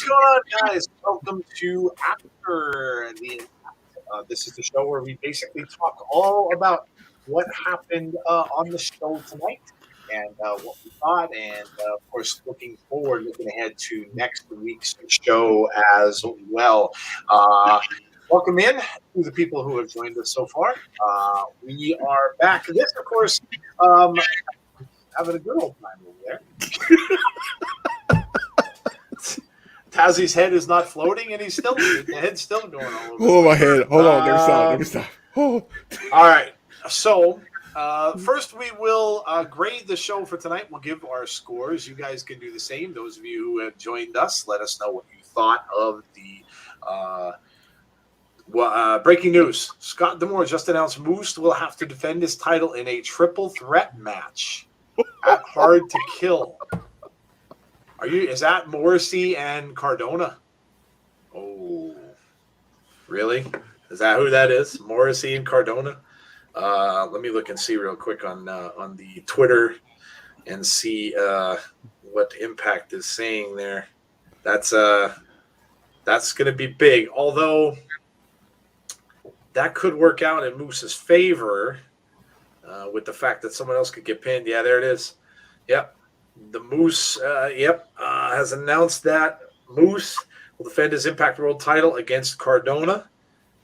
going on, guys? Welcome to After the. This is the show where we basically talk all about what happened on the show tonight and what we thought, and of course, looking forward, looking ahead to next week's show as well. Uh, Welcome in to the people who have joined us so far. We are back. This, of course, having a good old time over there. Tazzie's head is not floating, and the head's still going all over. Oh, my head. Hold on. Let me stop. Oh. All right. So first, we will grade the show for tonight. We'll give our scores. You guys can do the same. Those of you who have joined us, let us know what you thought of the breaking news. Scott D'Amore just announced Moose will have to defend his title in a triple threat match at Hard to Kill. Is that Morrissey and Cardona? Oh, really? Is that who that is? Morrissey and Cardona? Let me look and see real quick on the Twitter and see what Impact is saying there. That's going to be big. Although that could work out in Moose's favor with the fact that someone else could get pinned. Yeah, there it is. Yep. The Moose, has announced that Moose will defend his Impact World title against Cardona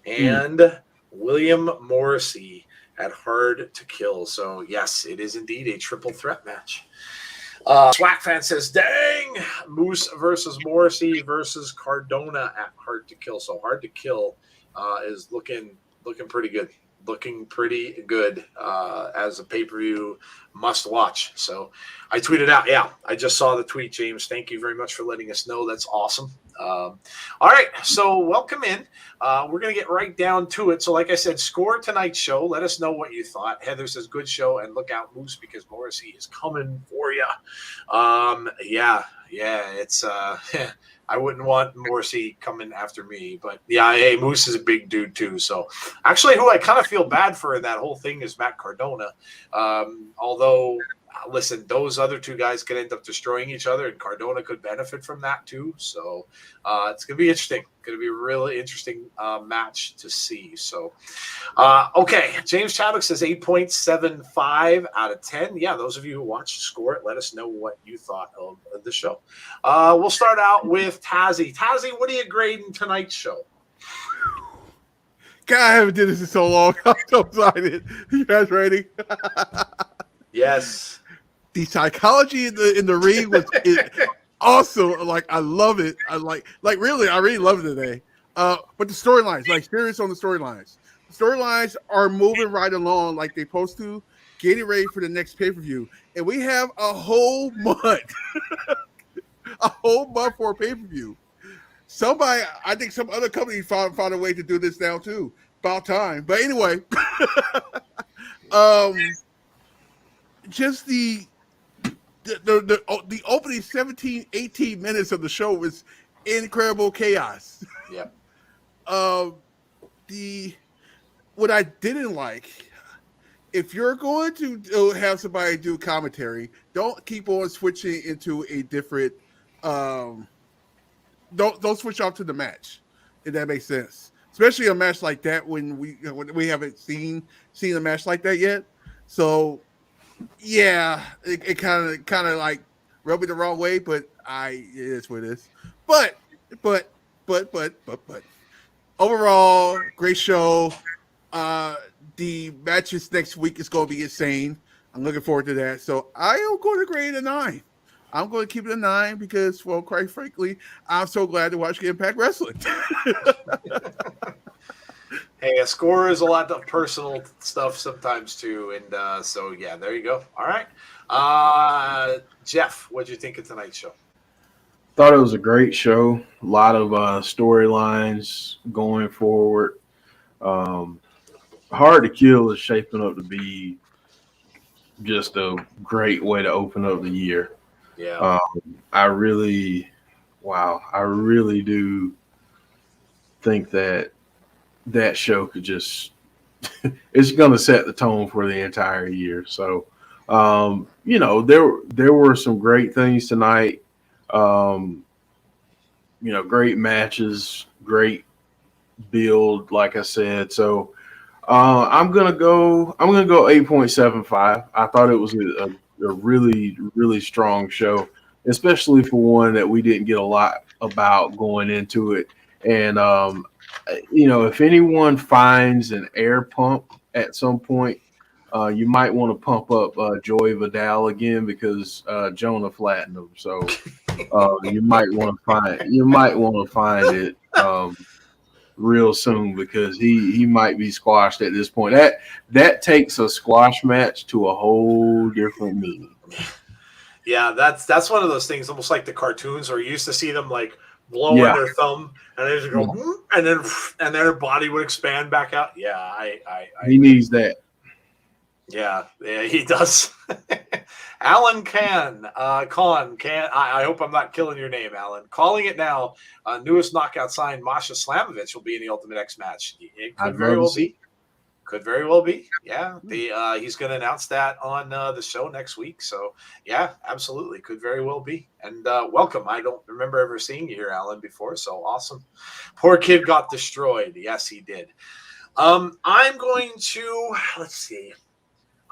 and William Morrissey at Hard to Kill. So, yes, it is indeed a triple threat match. Swag fan says, dang, Moose versus Morrissey versus Cardona at Hard to Kill. So, Hard to Kill is looking pretty good. Looking pretty good as a pay-per-view must-watch. So I tweeted out, I just saw the tweet, James. Thank you very much for letting us know. That's awesome. All right, so welcome in. We're going to get right down to it. So like I said, score tonight's show. Let us know what you thought. Heather says, good show, and look out, Moose, because Morrissey is coming for you. It's I wouldn't want Morrissey coming after me, but hey, Moose is a big dude too. So actually, who I kind of feel bad for in that whole thing is Matt Cardona. Although, listen, those other two guys could end up destroying each other, and Cardona could benefit from that too. So it's going to be interesting. Going to be a really interesting match to see. So, okay, James Chadwick says 8.75 out of 10. Yeah, those of you who watched, score it. Let us know what you thought of the show. We'll start out with Tazzy. Tazzy, what are you grading tonight's show? God, I haven't did this in so long. I'm so excited. You guys ready? Yes. The psychology in the ring was awesome. Like, I love it. I really love it today. But the storylines, like, serious on the storylines. The storylines are moving right along like they're supposed to, getting ready for the next pay-per-view. And we have a whole month. A whole month for a pay-per-view. I think some other company found a way to do this now too. About time. But anyway, just the opening 17, 18 minutes of the show was incredible chaos. Yeah. What I didn't like, if you're going to have somebody do commentary, don't keep on switching into a different. Don't switch off to the match, if that makes sense. Especially a match like that when we haven't seen a match like that yet. So yeah, it kind of like rubbed me the wrong way, but it is what it is. But overall, great show. The matches next week is going to be insane. I'm looking forward to that. So I am going to grade a 9. I'm going to keep it a 9 because, well, quite frankly, I'm so glad to watch Impact Wrestling. Hey, a score is a lot of personal stuff sometimes too, and so yeah, there you go. All right, Jeff, what did you think of tonight's show? Thought it was a great show. A lot of storylines going forward. Hard to Kill is shaping up to be just a great way to open up the year. Yeah. I really do think that show could just it's going to set the tone for the entire year. So, there were some great things tonight. great matches, great build, like I said. So I'm gonna go 8.75. I thought it was a really, really strong show, especially for one that we didn't get a lot about going into it. And if anyone finds an air pump at some point, you might want to pump up Joey Vidal again because Jonah flattened him. So you might want to find it real soon because he might be squashed at this point. That takes a squash match to a whole different meaning. Yeah, that's one of those things, almost like the cartoons where you used to see them like blowing their thumb and they just go, and then their body would expand back out. Yeah, he needs that. Yeah, he does. Alan Kahn, I hope I'm not killing your name, Alan. Calling it now. Newest knockout sign, Masha Slamovich will be in the Ultimate X match. It could very well be. Could very well be. Yeah, he's going to announce that on the show next week. So, yeah, absolutely. Could very well be. And welcome. I don't remember ever seeing you here, Alan, before. So awesome. Poor kid got destroyed. Yes, he did. I'm going to, let's see.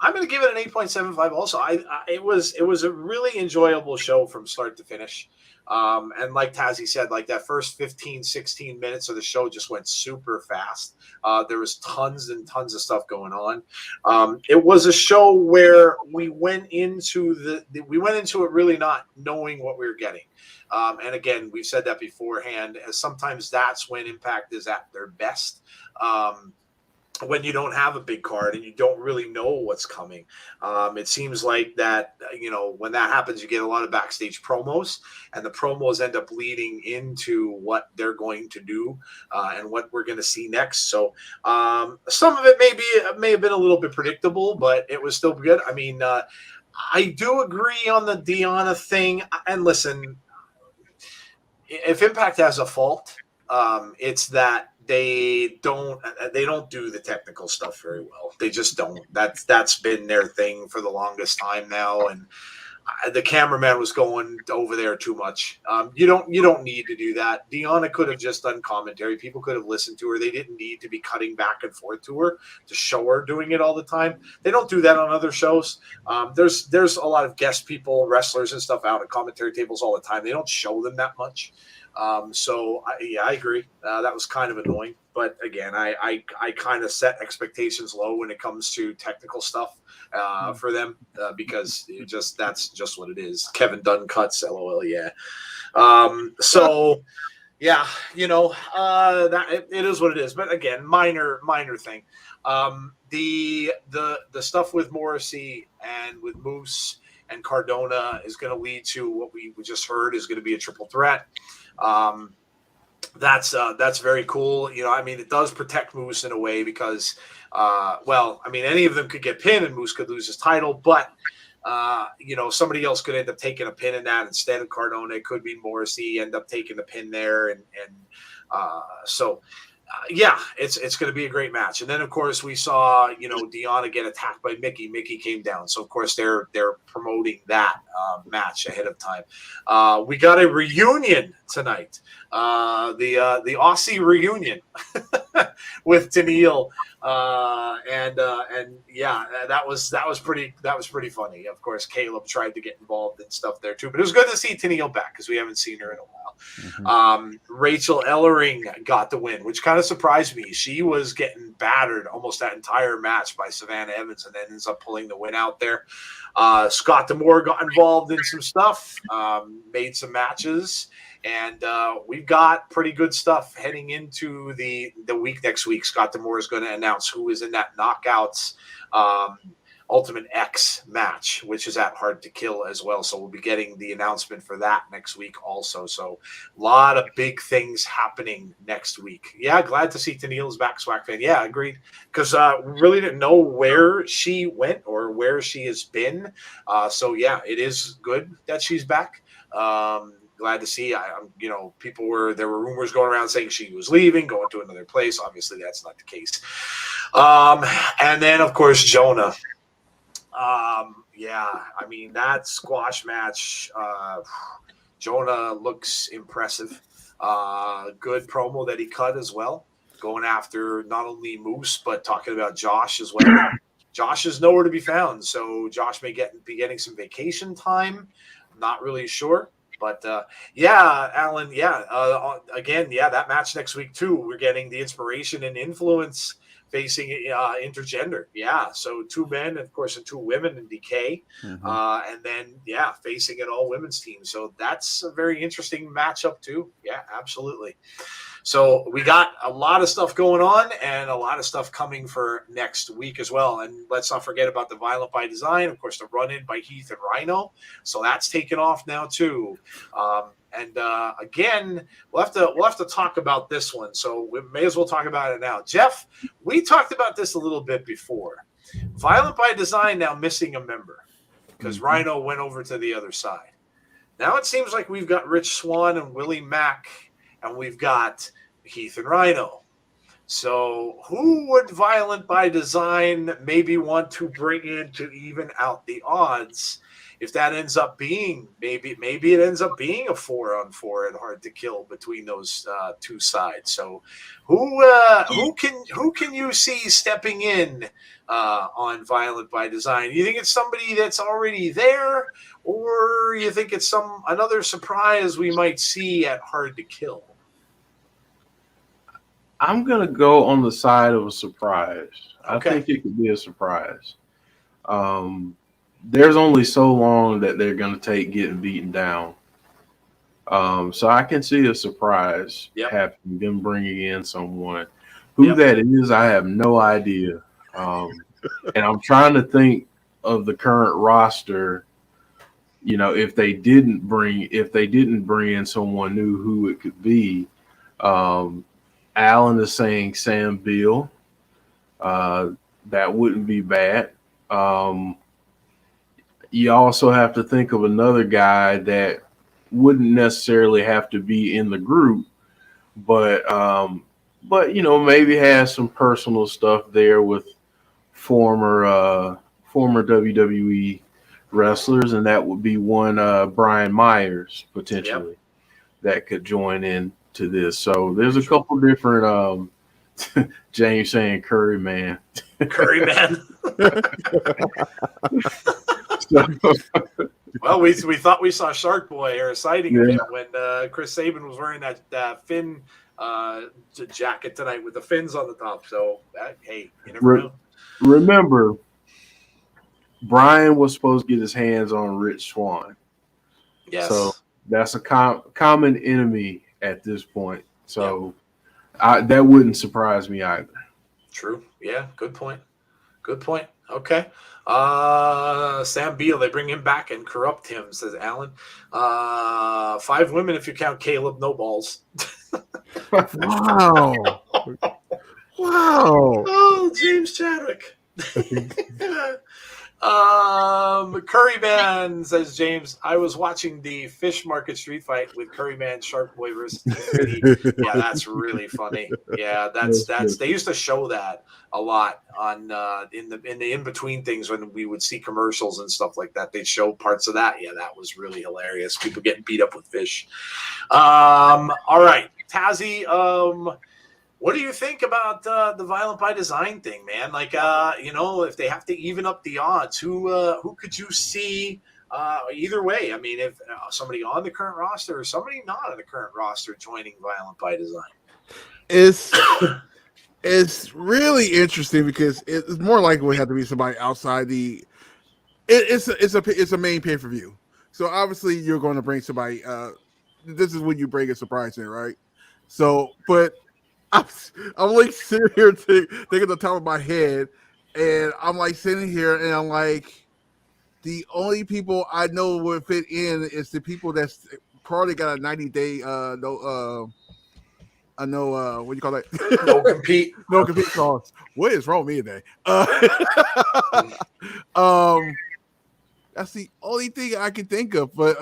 I'm going to give it an 8.75 also. It was a really enjoyable show from start to finish. And like Tazzy said, like that first 15, 16 minutes of the show just went super fast. There was tons and tons of stuff going on. It was a show where we went into it really not knowing what we were getting. And again, we've said that beforehand. Sometimes that's when Impact is at their best. When you don't have a big card and you don't really know what's coming. It seems like that, when that happens, you get a lot of backstage promos, and the promos end up leading into what they're going to do and what we're going to see next. So some of it may have been a little bit predictable, but it was still good. I mean, I do agree on the Deanna thing. And listen, if Impact has a fault, it's that they don't do the technical stuff very well. They just don't. That's been their thing for the longest time now, and the cameraman was going over there too much. You don't need to do that. Deanna could have just done commentary. People could have listened to her. They didn't need to be cutting back and forth to her to show her doing it all the time. They don't do that on other shows. There's a lot of guest people, wrestlers and stuff out at commentary tables all the time. They don't show them that much. So I agree. That was kind of annoying, but again, I kind of set expectations low when it comes to technical stuff for them because that's just what it is. Kevin Dunn cuts, LOL. Yeah. So yeah, that it is what it is. But again, minor thing. The stuff with Morrissey and with Moose and Cardona is going to lead to what we just heard is going to be a triple threat. That's very cool. It does protect Moose in a way because, any of them could get pinned and Moose could lose his title, but somebody else could end up taking a pin in that instead of Cardona. It could be Morrissey end up taking the pin there, yeah, it's going to be a great match. And then, of course, we saw, Deanna get attacked by Mickie. Mickie came down. So, of course, they're promoting that match ahead of time. We got a reunion tonight, the Aussie reunion with Tennille. And yeah, that was pretty funny. Of course, Caleb tried to get involved and stuff there too, but it was good to see Tennille back because we haven't seen her in a while. Mm-hmm. Rachel Ellering got the win, which kind of surprised me. She was getting battered almost that entire match by Savannah Evans and then ends up pulling the win out there. Scott D'Amore got involved in some stuff, made some matches. And we've got pretty good stuff heading into the week next week. Scott D'Amore is going to announce who is in that Knockouts Ultimate X match, which is at Hard to Kill as well. So we'll be getting the announcement for that next week also. So a lot of big things happening next week. Yeah, glad to see Tennille's back, Swag fan. Yeah, agreed. Because we really didn't know where she went or where she has been. So yeah, it is good that she's back. Glad to see. There were rumors going around saying she was leaving, going to another place. Obviously, that's not the case. And then, of course, Jonah. That squash match, Jonah looks impressive. Good promo that he cut as well, going after not only Moose but talking about Josh as well. Josh is nowhere to be found, so Josh may be getting some vacation time. I'm not really sure, but yeah, Alan. Yeah, again, yeah, that match next week too. We're getting the Inspiration and Influence facing intergender. Yeah, so 2 men, of course, and 2 women in Decay, and then facing an all women's team. So that's a very interesting matchup too. Yeah, absolutely. So we got a lot of stuff going on and a lot of stuff coming for next week as well. And let's not forget about the Violent by Design, of course, the run-in by Heath and Rhino. So that's taken off now too. Again, we'll have to talk about this one. So we may as well talk about it now. Jeff, we talked about this a little bit before. Violent by Design now missing a member because Rhino went over to the other side. Now it seems like we've got Rich Swann and Willie Mack, and we've got Heath and Rhino. So who would Violent by Design maybe want to bring in to even out the odds? If that ends up being maybe it ends up being a 4-on-4 and Hard to Kill between those 2 sides. So who can you see stepping in on Violent by Design? You think it's somebody that's already there, or you think it's another surprise we might see at Hard to Kill? I'm going to go on the side of a surprise. Okay. I think it could be a surprise. There's only so long that they're going to take getting beaten down. So I can see a surprise happening, them bringing in someone. Who that is, I have no idea. And I'm trying to think of the current roster. You know, if they didn't bring in someone new, who it could be. Alan is saying Sam Beal. That wouldn't be bad. You also have to think of another guy that wouldn't necessarily have to be in the group, but you know, maybe has some personal stuff there with former WWE wrestlers, and that would be one Brian Myers potentially that could join in to this. So there's a couple different James saying Curry Man. Curry Man. Well, we thought we saw Shark Boy or a sighting of him when Chris Sabin was wearing that fin jacket tonight with the fins on the top. So hey, you never know. Remember, Brian was supposed to get his hands on Rich Swann. Yes. So that's a common enemy at this point. So that wouldn't surprise me either. True. Yeah. Good point. Okay. Sam Beal, they bring him back and corrupt him, says Alan. 5 women if you count Caleb No Balls. Wow. Wow. Oh, James Chadwick. Curry Man, says James. I was watching the Fish Market Street Fight with Curry Man, Shark Boy versus TFD. Yeah, that's really funny. Yeah, that's they used to show that a lot on in the in between things when we would see commercials and stuff like that. They'd show parts of that. Yeah, that was really hilarious. People getting beat up with fish. All right, Tazzy. What do you think about the Violent by Design thing, man? Like, you know, if they have to even up the odds, who could you see either way? I mean, if somebody on the current roster or somebody not on the current roster joining Violent by Design, it's really interesting because it's more likely we have to be somebody outside the. It's a main pay per view, so obviously you're going to bring somebody. This is when you bring a surprise in, right? So, but. I'm like sitting here thinking at the top of my head, and I'm like sitting here, and I'm like, the only people I know would fit in is the people that's probably got a 90-day what do you call that? no compete clause. What is wrong with me today? That's the only thing I can think of, but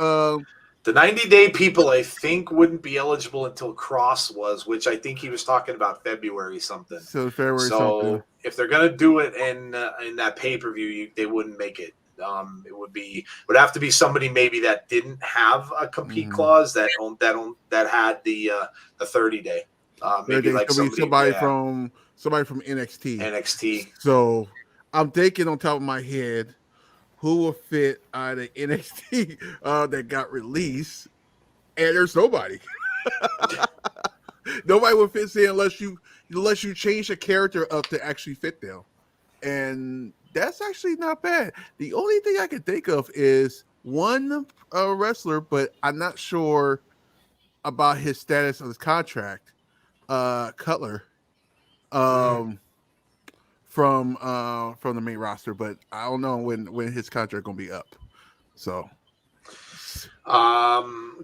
the 90-day people, I think, wouldn't be eligible until Cross was, which I think he was talking about February something. So February so something. If they're going to do it in that pay-per-view, they wouldn't make it Would have to be somebody maybe that didn't have a compete clause that had the 30-day. Maybe like somebody from NXT. NXT. So I'm thinking on top of my head, who will fit out of NXT that got released, and there's nobody. Nobody will fit in unless you change the character up to actually fit them, and that's actually not bad. The only thing I can think of is one wrestler, but I'm not sure about his status of his contract. Cutler, from the main roster, but I don't know when his contract gonna be up. So,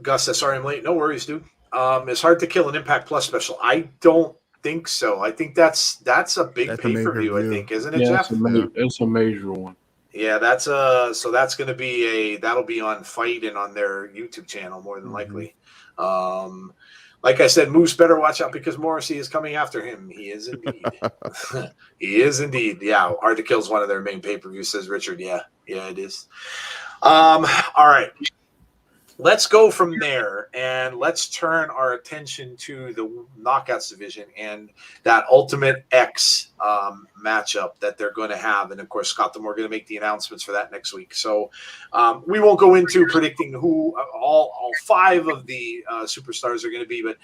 Gus says, sorry I'm late. No worries, dude. It's hard to kill an Impact Plus special. I don't think so. I think that's a big pay-per-view, I think, isn't it, Jeff? It's a major one. Yeah, that's going to be that'll be on Fight and on their YouTube channel more than likely. Like I said, Moose better watch out because Morrissey is coming after him. He is indeed. He is indeed. Yeah, Hard to Kill is one of their main pay-per-views, says Richard. Yeah, it is. All right. Let's go from there and let's turn our attention to the Knockouts division and that Ultimate X matchup that they're going to have. And, of course, Scott D'Amore are going to make the announcements for that next week. So we won't go into predicting who all 5 of the superstars are going to be, but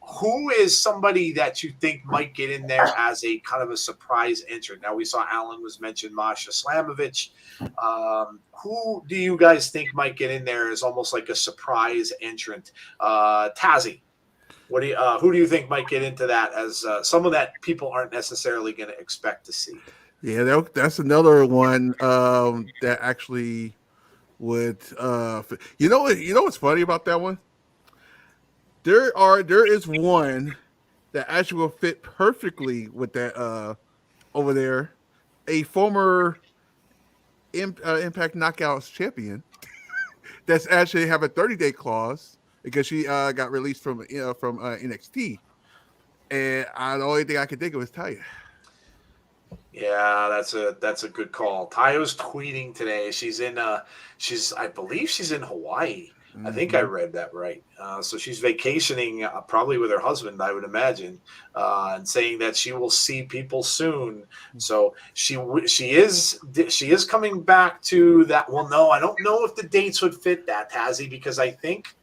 who is somebody that you think might get in there as a kind of a surprise entrant? Now, we saw Alan was mentioned, Masha Slamovich. Who do you guys think might get in there as almost like a surprise entrant? Tazzy, who do you think might get into that as some of that people aren't necessarily going to expect to see? Yeah, that's another one that actually would. You know what's funny about that one? There is one that actually will fit perfectly with that over there. A former Impact Knockouts champion that's actually have a 30-day clause because she got released from NXT, and the only thing I can think of is Taya. Yeah, that's a good call. Tayo's tweeting today. I believe she's in Hawaii. I think I read that right. So she's vacationing probably with her husband, I would imagine, and saying that she will see people soon. So she is coming back to that. Well, no, I don't know if the dates would fit that, Tazzy, because I think,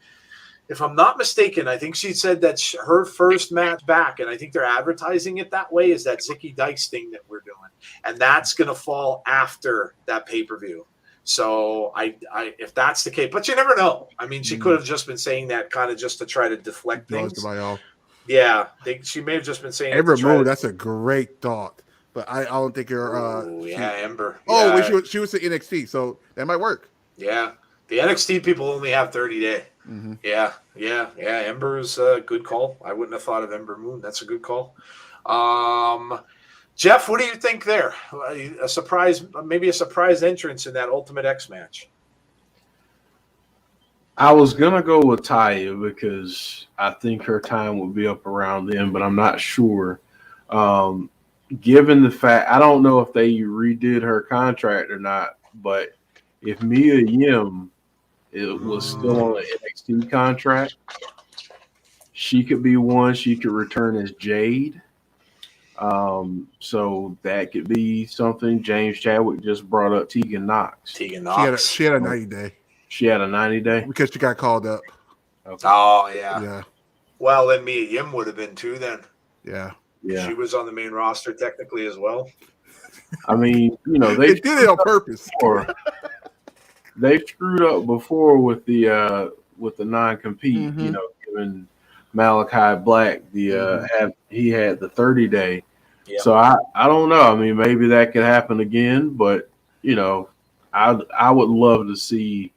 if I'm not mistaken, I think she said that her first match back, and I think they're advertising it that way, is that Zicky Dice thing that we're doing, and that's going to fall after that pay-per-view. So if that's the case, but you never know. I mean, she could have just been saying that kind of just to try to deflect things. Yeah, she may have just been saying. Ember Moon, that's a great thought, but I don't think you're. Ember. Oh, yeah. She was at NXT, so that might work. Yeah, the NXT people only have 30-day. Yeah. Ember's a good call. I wouldn't have thought of Ember Moon. That's a good call. Jeff, what do you think there? Maybe a surprise entrance in that Ultimate X match. I was gonna go with Taya because I think her time will be up around then, but I'm not sure. Given the fact, I don't know if they redid her contract or not, but if Mia Yim was still on an NXT contract, she could be one. She could return as Jade. So that could be something. James Chadwick just brought up Tegan Knox. She had a 90-day. She had a 90-day because she got called up. Okay. Oh yeah. Yeah. Well, then Mia Yim would have been too. Then. Yeah. She was on the main roster technically as well. I mean, they did it on purpose. They've screwed up before with the non-compete. Giving Malachi Black he had the 30-day. Yep. So I don't know. I mean, maybe that could happen again, but I would love to see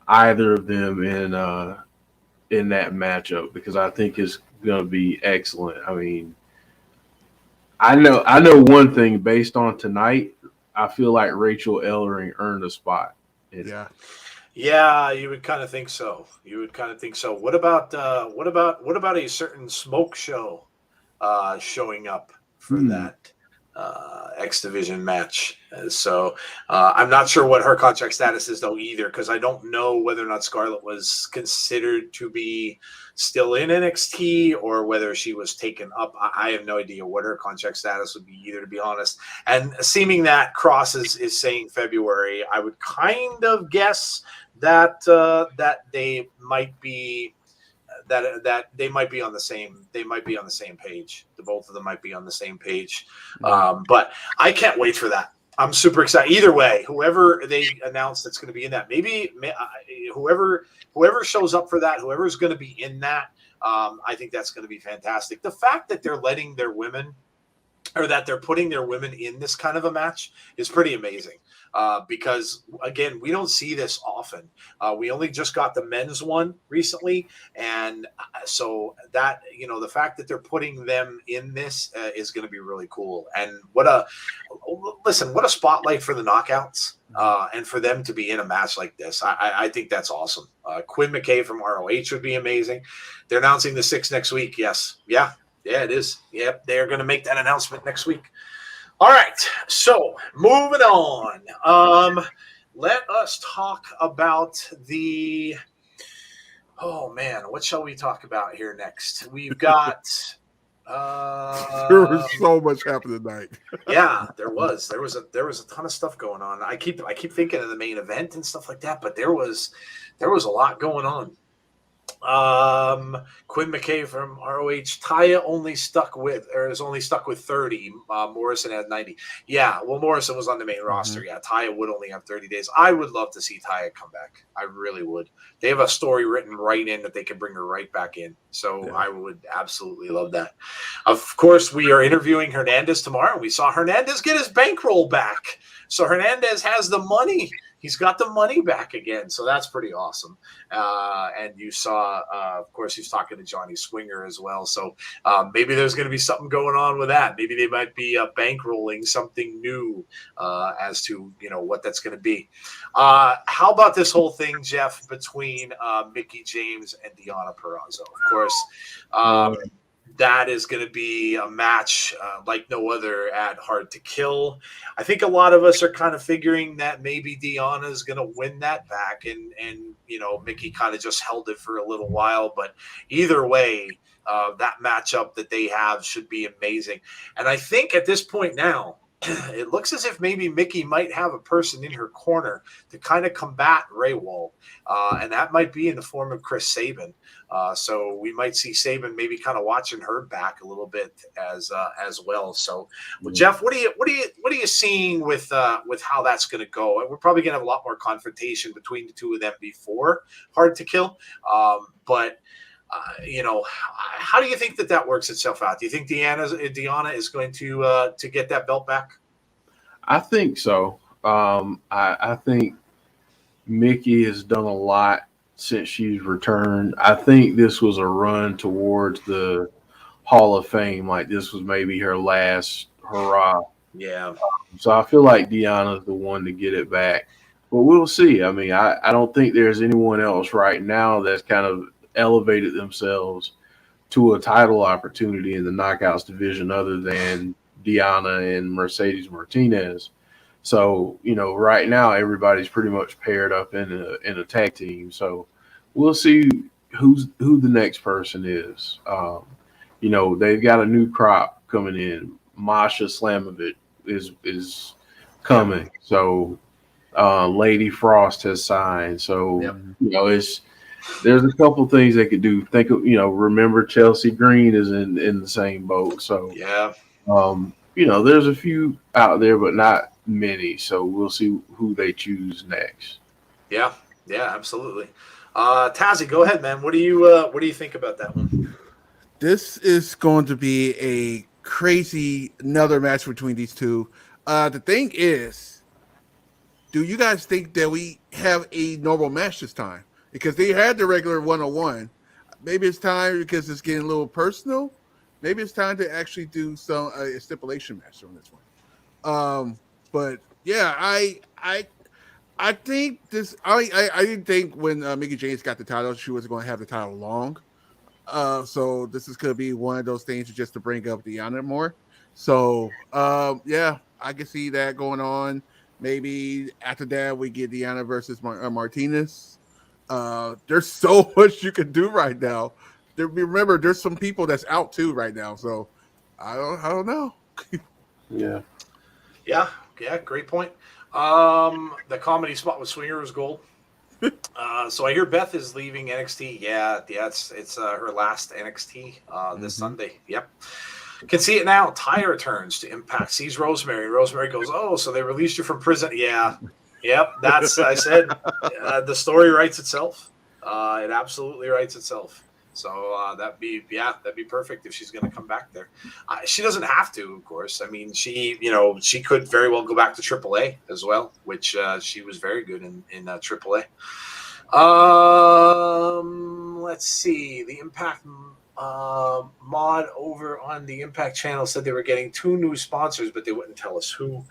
either of them in that matchup because I think it's going to be excellent. I mean, I know one thing based on tonight. I feel like Rachel Ellering earned a spot. Yeah, you would kind of think so. What about a certain Smoke Show showing up for that? X Division match. So I'm not sure what her contract status is though either, because I don't know whether or not Scarlett was considered to be still in NXT or whether she was taken up. I have no idea what her contract status would be either, to be honest. And seeming that Cross is saying February, I would kind of guess that that they might be that they might be on the same page. The both of them might be on the same page. But I can't wait for that. I'm super excited. Either way, whoever they announce that's going to be in that, maybe whoever shows up for that, whoever's going to be in that, I think that's going to be fantastic. The fact that they're letting their women, or that they're putting their women in this kind of a match, is pretty amazing. Because again, we don't see this often. We only just got the men's one recently, and so that, the fact that they're putting them in this is going to be really cool. And what a spotlight for the knockouts, and for them to be in a match like this. I think that's awesome. Quinn Mckay from ROH would be amazing. They're announcing the 6 next week. Yes, yeah, it is. Yep, they're going to make that announcement next week. All right, so moving on. Let us talk about the. Oh man, what shall we talk about here next? We've got. There was so much happening tonight. Yeah, there was a ton of stuff going on. I keep thinking of the main event and stuff like that, but there was a lot going on. Quinn Mckay from ROH. Taya is only stuck with 30. Morrison had 90. Yeah, well, Morrison was on the main roster. Yeah, Taya would only have 30 days. I would love to see Taya come back. I really would. They have a story written right in that they can bring her right back in. So yeah. I would absolutely love that. Of course, we are interviewing Hernandez tomorrow. We saw Hernandez get his bankroll back. So Hernandez has the money. He's got the money back again, so that's pretty awesome. And you saw, of course, he's talking to Johnny Swinger as well. So maybe there's going to be something going on with that. Maybe they might be bankrolling something new as to what that's going to be. How about this whole thing, Jeff, between Mickie James and Deanna Perazzo? Of course. That is going to be a match like no other at Hard to Kill. I think a lot of us are kind of figuring that maybe Deanna is going to win that back, and Mickie kind of just held it for a little while. But either way, that matchup that they have should be amazing. And I think at this point now, it looks as if maybe Mickie might have a person in her corner to kind of combat Ray Wall, and that might be in the form of Chris Sabin. So we might see Sabin maybe kind of watching her back a little bit as well. So, well, Jeff, what are you seeing with how that's going to go? We're probably going to have a lot more confrontation between the two of them before Hard to Kill, but. How do you think that works itself out? Do you think Deanna is going to get that belt back? I think so. I think Mickie has done a lot since she's returned. I think this was a run towards the Hall of Fame. Like this was maybe her last hurrah. Yeah. So I feel like Deanna's the one to get it back. But we'll see. I mean, I don't think there's anyone else right now that's kind of elevated themselves to a title opportunity in the Knockouts division other than Deanna and Mercedes Martinez. So, right now everybody's pretty much paired up in a tag team. So we'll see who the next person is. They've got a new crop coming in. Masha Slamovich is coming. So Lady Frost has signed. So, there's a couple things they could do. Think of, remember Chelsea Green is in the same boat. So, yeah. There's a few out there, but not many. So we'll see who they choose next. Yeah, absolutely. Tazzy, go ahead, man. What do you think about that one? This is going to be a crazy another match between these two. The thing is, do you guys think that we have a normal match this time? Because they had the regular 101. Maybe it's time, because it's getting a little personal. Maybe it's time to actually do some a stipulation match on this one. But yeah, I think this. I didn't think when Mickie James got the title, she was going to have the title long. So this is going to be one of those things just to bring up Deanna more. So yeah, I can see that going on. Maybe after that we get Deanna versus Martinez. There's so much you can do right now. Remember, there's some people that's out too right now. So I don't know. Yeah. Yeah, great point. The comedy spot with Swinger was gold. So I hear Beth is leaving NXT. Yeah, it's her last NXT this Sunday. Yep. Can see it now. Ty returns to Impact. Sees Rosemary. Rosemary goes, "Oh, so they released you from prison?" Yeah. Yep. That's I said. The story writes itself. It absolutely writes itself. So that'd be perfect if she's going to come back there. She doesn't have to, of course. I mean, she could very well go back to AAA as well, which she was very good in AAA. Let's see. The Impact mod over on the Impact channel said they were getting 2 new sponsors, but they wouldn't tell us who.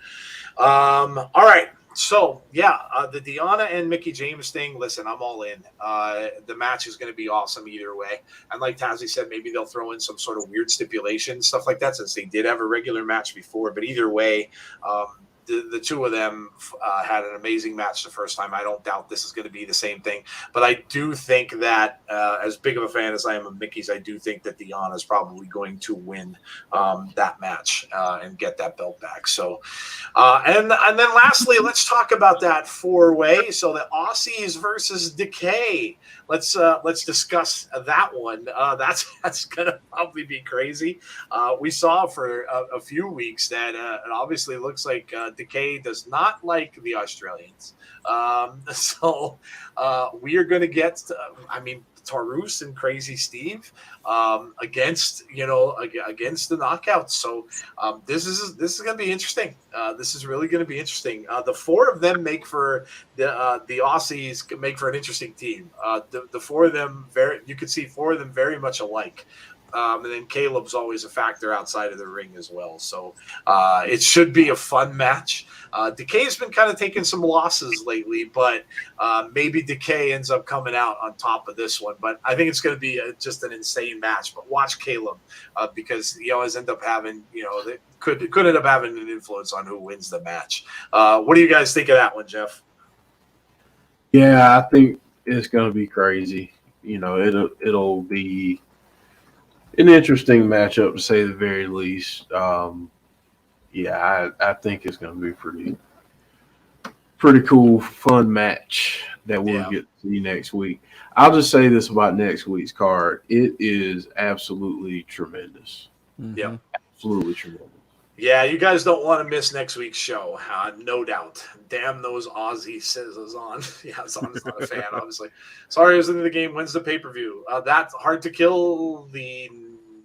All right. So, yeah, the Deanna and Mickie James thing, listen, I'm all in. The match is going to be awesome either way. And like Tazzy said, maybe they'll throw in some sort of weird stipulation, stuff like that, since they did have a regular match before. But either way, the two of them had an amazing match the first time. I don't doubt this is going to be the same thing. But I do think that, as big of a fan as I am of Mickey's, I do think that Deanna is probably going to win that match and get that belt back. So, and then lastly, let's talk about that 4-way. So the Aussies versus Decay. Let's discuss that one. That's gonna probably be crazy. We saw for a few weeks that it obviously looks like Decay does not like the Australians. So we are going to get, Taurus and Crazy Steve against the Knockouts. So this is going to be interesting. This is really going to be interesting. The 4 of them make for the Aussies make for an interesting team. The 4 of them you could see 4 of them very much alike. And then Caleb's always a factor outside of the ring as well. So it should be a fun match. Decay's been kind of taking some losses lately, but maybe Decay ends up coming out on top of this one. But I think it's going to be just an insane match. But watch Caleb because he always end up having, they could end up having an influence on who wins the match. What do you guys think of that one, Jeff? Yeah, I think it's going to be crazy. It'll be an interesting matchup to say the very least. I think it's going to be pretty cool, fun match that we'll get to see next week. I'll just say this about next week's card. It is absolutely tremendous. Yeah. Absolutely tremendous. Yeah, you guys don't want to miss next week's show, no doubt. Damn those Aussie scissors on. Yeah, I'm not a fan, obviously. Sorry, I was in the game. When's the pay-per-view? That's Hard to Kill the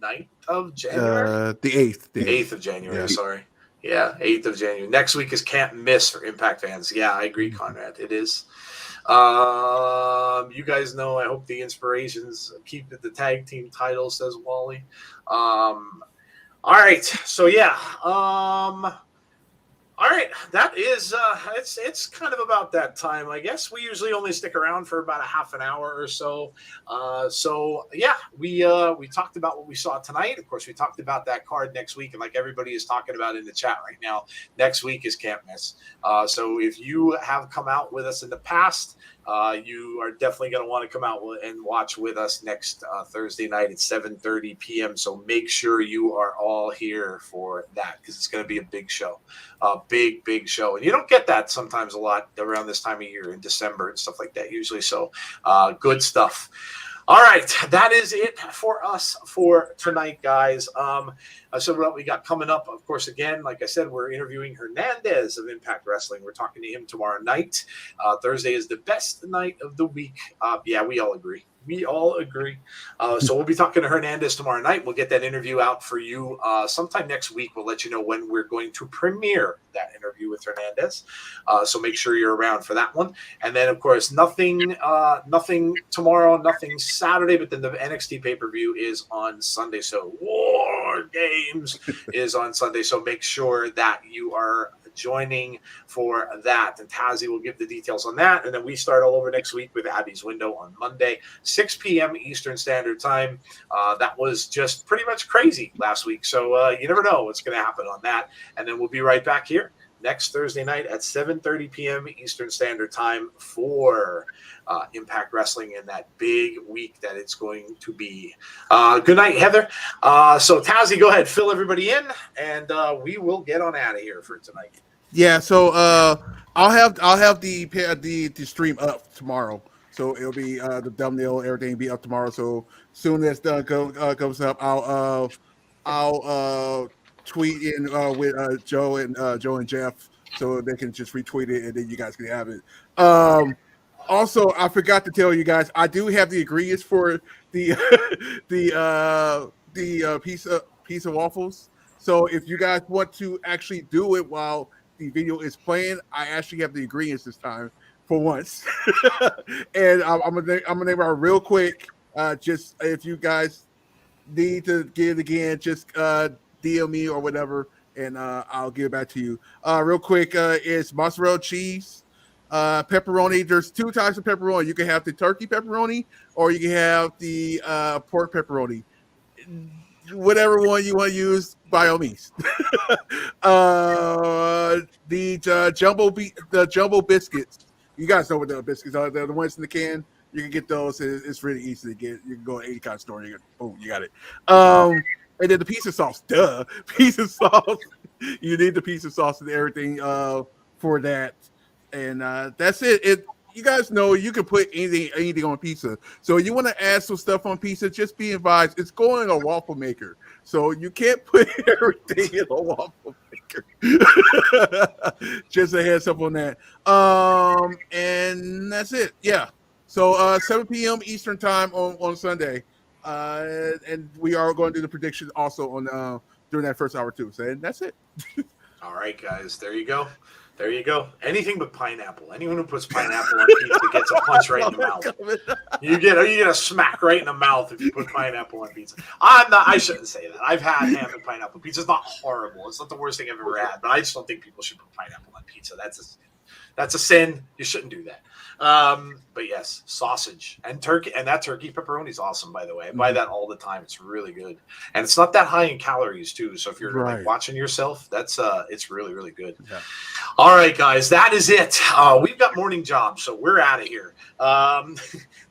9th of January? The 8th. 8th of January, sorry. Yeah, 8th of January. Next week is can't miss for Impact fans. Yeah, I agree, Conrad. It is. You guys know, I hope the Inspirations keep the tag team title, says Wally. All right. So, yeah. All right. That is, it's kind of about that time, I guess. We usually only stick around for about a half an hour or so. We talked about what we saw tonight. Of course, we talked about that card next week. And like everybody is talking about in the chat right now, next week is Can't Miss. So if you have come out with us in the past, you are definitely going to want to come out and watch with us next Thursday night at 7:30 p.m. So make sure you are all here for that because it's going to be a big show, big show. And you don't get that sometimes a lot around this time of year in December and stuff like that usually. So good stuff. All right, that is it for us for tonight, guys. So what we got coming up, of course, again, like I said, we're interviewing Hernandez of Impact Wrestling. We're talking to him tomorrow night. Thursday is the best night of the week. Yeah, we all agree. So we'll be talking to Hernandez tomorrow night. We'll get that interview out for you sometime next week. We'll let you know when we're going to premiere that interview with Hernandez. So make sure you're around for that one. And then, of course, nothing tomorrow, nothing Saturday, but then the NXT pay-per-view is on Sunday. So War Games is on Sunday. So make sure that you are joining for that. And Tazi will give the details on that. And then we start all over next week with Abby's Window on Monday, 6 p.m. Eastern Standard Time. That was just pretty much crazy last week. So you never know what's going to happen on that. And then we'll be right back here next Thursday night at 7:30 p.m. Eastern Standard Time for Impact Wrestling in that big week that it's going to be. Good night, Heather. So Tazi, go ahead, fill everybody in, and we will get on out of here for tonight. Yeah, so I'll have the stream up tomorrow. So it'll be the thumbnail, everything will be up tomorrow. So soon as done goes up, I'll tweet in with Joe and Jeff, so they can just retweet it, and then you guys can have it. Also, I forgot to tell you guys, I do have the ingredients for the piece of waffles. So if you guys want to actually do it while the video is playing, I actually have the ingredients this time for once. And I'm gonna name out real quick. Just if you guys need to get it again, just DM me or whatever, and I'll give it back to you. Real quick, it's mozzarella cheese, pepperoni. There's two types of pepperoni. You can have the turkey pepperoni, or you can have the pork pepperoni. Whatever one you want to use, by all means. The jumbo biscuits. You guys know what the biscuits are. They're the ones in the can. You can get those. It's really easy to get. You can go to any kind of store. Boom, you got it. And then the pizza sauce. Pizza sauce. You need the pizza sauce and everything for that. And that's it. You guys know you can put anything on pizza. So you want to add some stuff on pizza, just be advised, it's going in a waffle maker. So you can't put everything in a waffle maker. Just a heads up on that. And that's it. Yeah. So 7 p.m. Eastern time on Sunday. And we are going to do the predictions also on during that first hour too. So and that's it. All right, guys. There you go. There you go. Anything but pineapple. Anyone who puts pineapple on pizza gets a punch right in the mouth. You get a smack right in the mouth if you put pineapple on pizza. I shouldn't say that. I've had ham and pineapple pizza. It's not horrible. It's not the worst thing I've ever had, but I just don't think people should put pineapple on pizza. That's a sin. You shouldn't do that. But yes, sausage and turkey, and that turkey pepperoni is awesome, by the way. I buy that all the time. It's really good. And it's not that high in calories too. So if you're like watching yourself, that's it's really, really good. Yeah. All right, guys, that is it. We've got morning jobs, so we're out of here.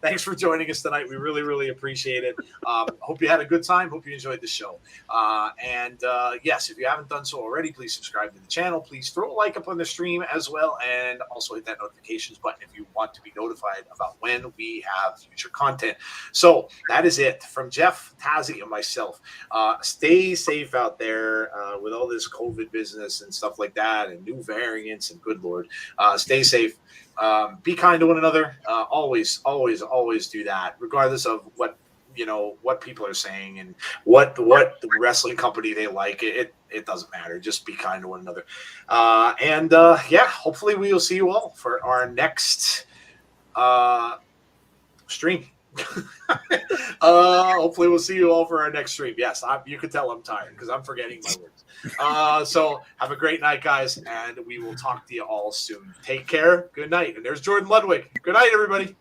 Thanks for joining us tonight. We really, really appreciate it. Hope you had a good time. Hope you enjoyed the show. Yes, if you haven't done so already, please subscribe to the channel. Please throw a like up on the stream as well, and also hit that notifications button if you want to be notified about when we have future content. So that is it from Jeff, Tazi, and myself. Stay safe out there with all this COVID business and stuff like that, and new variants, and good Lord, stay safe. Be kind to one another. Always do that, regardless of what people are saying and what the wrestling company they like. It doesn't matter. Just be kind to one another. Hopefully we will see you all for our next stream. Hopefully we'll see you all for our next stream. Yes, you can tell I'm tired because I'm forgetting my words. So have a great night, guys, and we will talk to you all soon. Take care. Good night. And there's Jordan Ludwig. Good night, everybody.